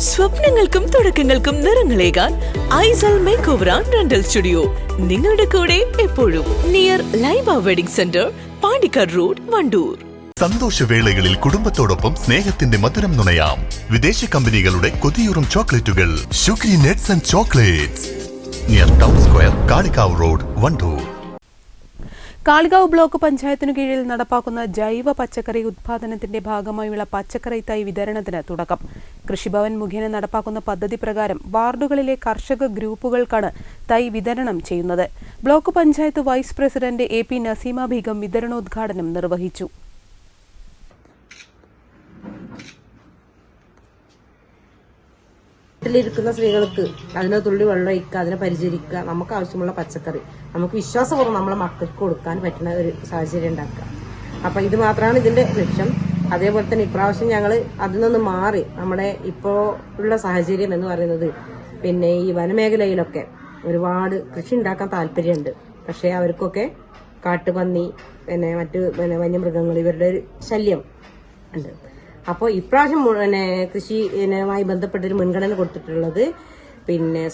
സ്വപ്നങ്ങൾക്കും തുടക്കങ്ങൾക്കും നിറങ്ങളേകാൻ Aisal make and rental studio നിങ്ങളുടെ കൂടെ എപ്പോഴും. Near Laiba wedding centre, Pandikkad road, Wandoor. സന്തോഷവേളകളിൽ കുടുംബത്തോടൊപ്പം സ്നേഹത്തിന്റെ മധുരം നുണയാം. വിദേശ കമ്പനികളുടെ കൊതിയൂറും ചോക്ലേറ്റുകൾ sugary nets and chocolates, near town square, Kalikavu road, Wandoor. Kalikavu block പഞ്ചായത്തിനു കീഴിൽ നടപ്പാക്കുന്ന ജൈവ പച്ചക്കറി ഉത്പാദനത്തിന്റെ ഭാഗമായുള്ള പച്ചക്കറി തൈ വിതരണത്തിന് തുടക്കം. കൃഷിഭവൻ മുഖേന നടപ്പാക്കുന്ന പദ്ധതി പ്രകാരം വാർഡുകളിലെ കർഷക ഗ്രൂപ്പുകൾക്കാണ് തൈ വിതരണം ചെയ്യുന്നത്. Block panchayat vice president AP Naseema Beegum വിതരണോദ്ഘാടനം നിർവഹിച്ചു. ിരിക്കുന്ന സ്ത്രീകൾക്ക് അതിനെ തുള്ളി വെള്ളം ഒഴിക്കുക, അതിനെ പരിചരിക്കുക, നമുക്ക് ആവശ്യമുള്ള പച്ചക്കറി നമുക്ക് വിശ്വാസപൂർവ്വം നമ്മളെ മക്കൾക്ക് കൊടുക്കാൻ പറ്റുന്ന ഒരു സാഹചര്യം ഉണ്ടാക്കുക. അപ്പൊ ഇത് മാത്രമാണ് ഇതിന്റെ ലക്ഷ്യം. അതേപോലെ തന്നെ ഇപ്രാവശ്യം ഞങ്ങൾ അതിൽ നിന്ന് മാറി നമ്മുടെ ഇപ്പോ ഉള്ള സാഹചര്യം എന്ന് പറയുന്നത് പിന്നെ ഈ വനമേഖലയിലൊക്കെ ഒരുപാട് കൃഷി ഉണ്ടാക്കാൻ താല്പര്യമുണ്ട്. പക്ഷെ അവർക്കൊക്കെ കാട്ടുപന്നി മറ്റു വന്യമൃഗങ്ങൾ ഇവരുടെ ഒരു ശല്യം ഉണ്ട്. അപ്പോൾ ഇപ്രാവശ്യം കൃഷിയുമായി ബന്ധപ്പെട്ടൊരു മുൻഗണന കൊടുത്തിട്ടുള്ളത്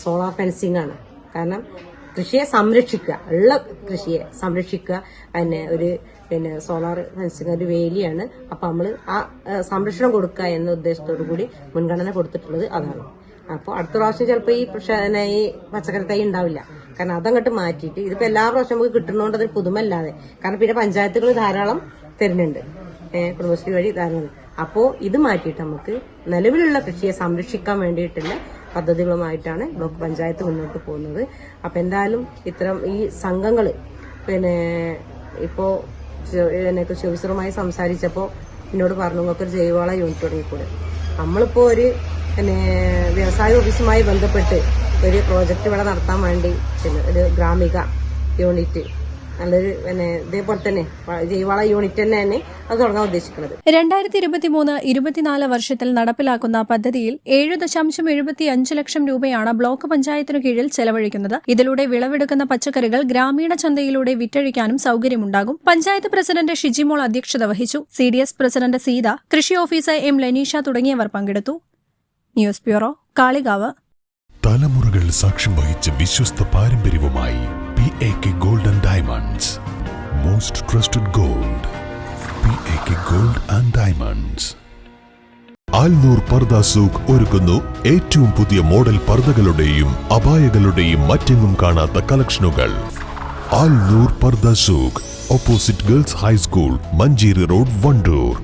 സോളാർ ഫെൻസിങ് ആണ്. കാരണം കൃഷിയെ സംരക്ഷിക്കുക, ഉള്ള കൃഷിയെ സംരക്ഷിക്കുക, ഒരു സോളാർ ഫെൻസിങ് ഒരു വേലിയാണ്. അപ്പൊ നമ്മൾ ആ സംരക്ഷണം കൊടുക്കുക എന്ന ഉദ്ദേശത്തോടു കൂടി മുൻഗണന കൊടുത്തിട്ടുള്ളത് അതാണ്. അപ്പോൾ അടുത്ത പ്രാവശ്യം ചിലപ്പോൾ ഈ പച്ചക്കറി തൈ ഉണ്ടാവില്ല. കാരണം അതങ്ങോട്ട് മാറ്റിയിട്ട് ഇതിപ്പോ എല്ലാ പ്രാവശ്യം നമുക്ക് കിട്ടുന്നതുകൊണ്ട് അതൊരു പുതുമല്ലാതെ, കാരണം പിന്നെ പഞ്ചായത്തുകൾ ധാരാളം തരുന്നുണ്ട്, കുടുംബശ്രീ വഴി ധാരാളം. അപ്പോൾ ഇത് മാറ്റിയിട്ട് നമുക്ക് നിലവിലുള്ള കൃഷിയെ സംരക്ഷിക്കാൻ വേണ്ടിയിട്ടുള്ള പദ്ധതികളുമായിട്ടാണ് ബ്ലോക്ക് പഞ്ചായത്ത് മുന്നോട്ട് പോകുന്നത്. അപ്പൊ എന്തായാലും ഇത്തരം ഈ സംഘങ്ങൾ ഇപ്പോ കൃഷി ഓഫീസറുമായി സംസാരിച്ചപ്പോൾ എന്നോട് പറഞ്ഞു, നിങ്ങൾക്കൊരു ജൈവവള യൂണിറ്റ് തുടങ്ങിക്കൂടെ. നമ്മളിപ്പോ ഒരു വ്യവസായ ഓഫീസുമായി ബന്ധപ്പെട്ട് ഒരു പ്രോജക്റ്റ് ഇവിടെ നടത്താൻ വേണ്ടി ഒരു ഗ്രാമിക യൂണിറ്റ് നല്ലൊരു ഇതേപോലെ തന്നെ ജൈവവള യൂണിറ്റ് തന്നെ അത് തുടങ്ങാൻ ഉദ്ദേശിക്കുന്നത്. 2023-24 വർഷത്തിൽ നടപ്പിലാക്കുന്ന പദ്ധതിയിൽ 7.75 ലക്ഷം രൂപയാണ് ബ്ലോക്ക് പഞ്ചായത്തിനു കീഴിൽ ചെലവഴിക്കുന്നത്. ഇതിലൂടെ വിളവെടുക്കുന്ന പച്ചക്കറികൾ ഗ്രാമീണ ചന്തയിലൂടെ വിറ്റഴിക്കാനും സൌകര്യമുണ്ടാകും. പഞ്ചായത്ത് പ്രസിഡന്റ് ഷിജിമോൾ അധ്യക്ഷത വഹിച്ചു. CDS പ്രസിഡന്റ് സീത, കൃഷി ഓഫീസർ M ലനീഷ തുടങ്ങിയവർ പങ്കെടുത്തു. News bureau, Kalikavu. തലമുറകൾ സാക്ഷ്യം വഹിച്ച വിശ്വസ്ത പാരമ്പര്യവുമായി PAK Gold and Diamonds, most trusted gold. PAK Gold and Diamonds. Alnoor Pardha സൂഖ് ഒരുക്കുന്നു ഏറ്റവും പുതിയ മോഡൽ പർദകളുടെയും അബായകളുടെയും മറ്റെങ്ങും കാണാത്ത കളക്ഷനുകൾ. Alnoor Pardha Sookh, opposite girls high school, Manjeri road, Wandoor.